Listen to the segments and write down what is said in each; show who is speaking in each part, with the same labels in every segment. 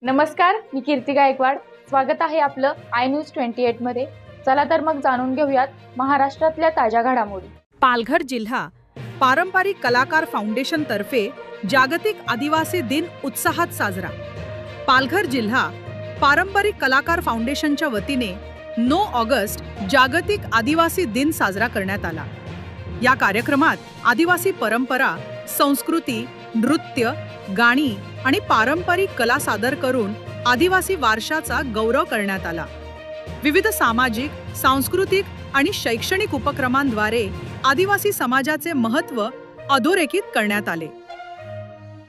Speaker 1: नमस्कार, मी कीर्ती गायकवाड. स्वागत आहे आपलं आय न्यूज 28 मध्ये. चला तर मग जाणून घेऊयात महाराष्ट्रातल्या ताज्या घडामोडी.
Speaker 2: पालघर जिल्हा पारंपरिक कलाकार फाउंडेशन तर्फे जागतिक आदिवासी दिन उत्साहात साजरा. पालघर जिल्हा पारंपरिक कलाकार फाउंडेशनच्या वतीने 9 ऑगस्ट जागतिक आदिवासी दिन साजरा करण्यात आला. या कार्यक्रमात आदिवासी परंपरा, संस्कृती, नृत्य, गाणी आणि पारंपरिक कला सादर करून आदिवासी वारशाचा गौरव करण्यात आला. विविध सामाजिक, सांस्कृतिक आणि शैक्षणिक उपक्रमांद्वारे आदिवासी समाजाचे महत्त्व अधोरेखित करण्यात आले.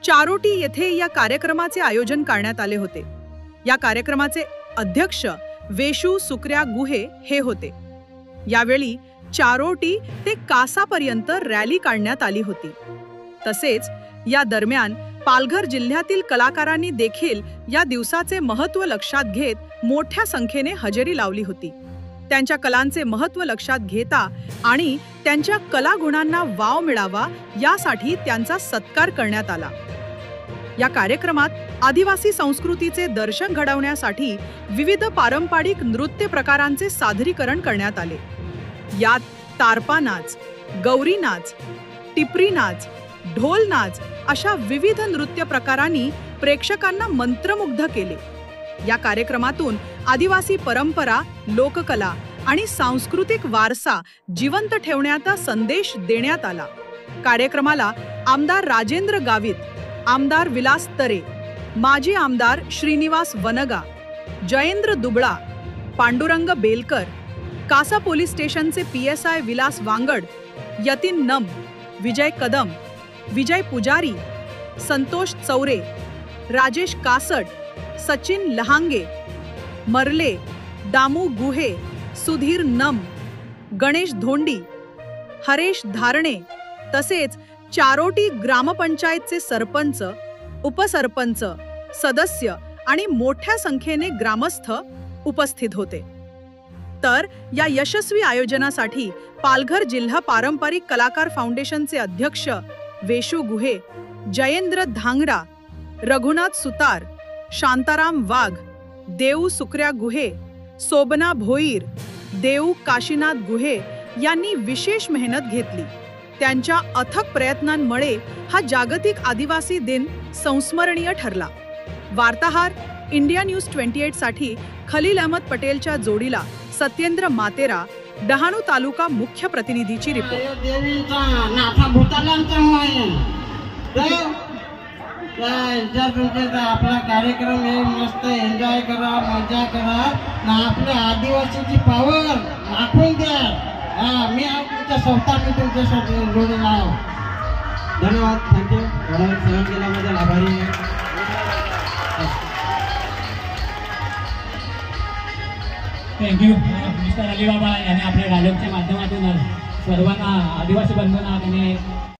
Speaker 2: चारोटी येथे या कार्यक्रमाचे आयोजन करण्यात आले होते. या कार्यक्रमाचे अध्यक्ष वेशू सुक्र्या गुहे हे होते. यावेळी चारोटी ते कासापर्यंत रॅली काढण्यात आली होती. तसेच या दरम्यान पालघर जिल्ह्यातील कलाकारांनी देखील या दिवसाचे महत्त्व लक्षात घेत मोठ्या संख्येने हजेरी लावली होती. त्यांच्या कलांचे महत्त्व लक्षात घेता आणि त्यांच्या कलागुणांना वाव मिळावा यासाठी त्यांचा सत्कार करण्यात आला. या कार्यक्रमात आदिवासी संस्कृतीचे दर्शन घडवण्यासाठी विविध पारंपरिक नृत्य प्रकारांचे सादरीकरण करण्यात आले. यात तारपा नाच, गौरी नाच, टिपरी नाच, ढोल नाच अशा विविध नृत्य प्रकारांनी प्रेक्षकांना मंत्रमुग्ध केले. या कार्यक्रमातून आदिवासी परंपरा, लोककला आणि सांस्कृतिक वारसा जिवंत ठेवण्याचा संदेश देण्यात आला. कार्यक्रमाला आमदार राजेंद्र गावित, आमदार विलास तरे, माजी आमदार श्रीनिवास वनगा, जयेंद्र दुबळा, पांडुरंग बेलकर, कासा पोलीस स्टेशनचे PSI विलास वांगड, यतीन नम, विजय कदम, विजय पुजारी, संतोष चौरे, राजेश कासड, सचिन लहांगे, मरले, दामू गुहे, सुधीर नम, गणेश धोंडी, हरेश धारणे तसेच चारोटी ग्रामपंचायतचे सरपंच, उपसरपंच, सदस्य आणि मोठ्या संख्येने ग्रामस्थ उपस्थित होते. तर या यशस्वी आयोजनासाठी पालघर जिल्हा पारंपरिक कलाकार फाउंडेशनचे अध्यक्ष वेशू गुहे, जयेंद्र धांगरा, रघुनाथ सुतार, शांताराम वाघ, देऊ सुक्र्या गुहे, सोबना भोईर, देऊ काशीनाथ गुहे यांनी विशेष मेहनत घेतली. त्यांच्या अथक प्रयत्नांमुळे हा जागतिक आदिवासी दिन संस्मरणीय ठरला. वार्ताहर इंडिया न्यूज 28 साठी खलील अहमद पटेलच्या जोडीला सत्येंद्र मातेरा, डहाणू तालुका मुख्य प्रतिनिधीची रिपोर्ट.
Speaker 3: आपला कार्यक्रम आहे, मस्त एन्जॉय करा, मजा करा, आपल्या आदिवासीची पावर दाखवून द्या. मी तुमच्या संस्था, मी तुमच्यासाठी जोडून आहो. धन्यवाद. थँक्यू. सहन केल्याबद्दल आभारी आहे.
Speaker 4: थँक्यू. मिस्टर अलीबाबा यांनी आपल्या डायलॉगच्या माध्यमातून सर्वांना आदिवासी बंधूंना त्यांनी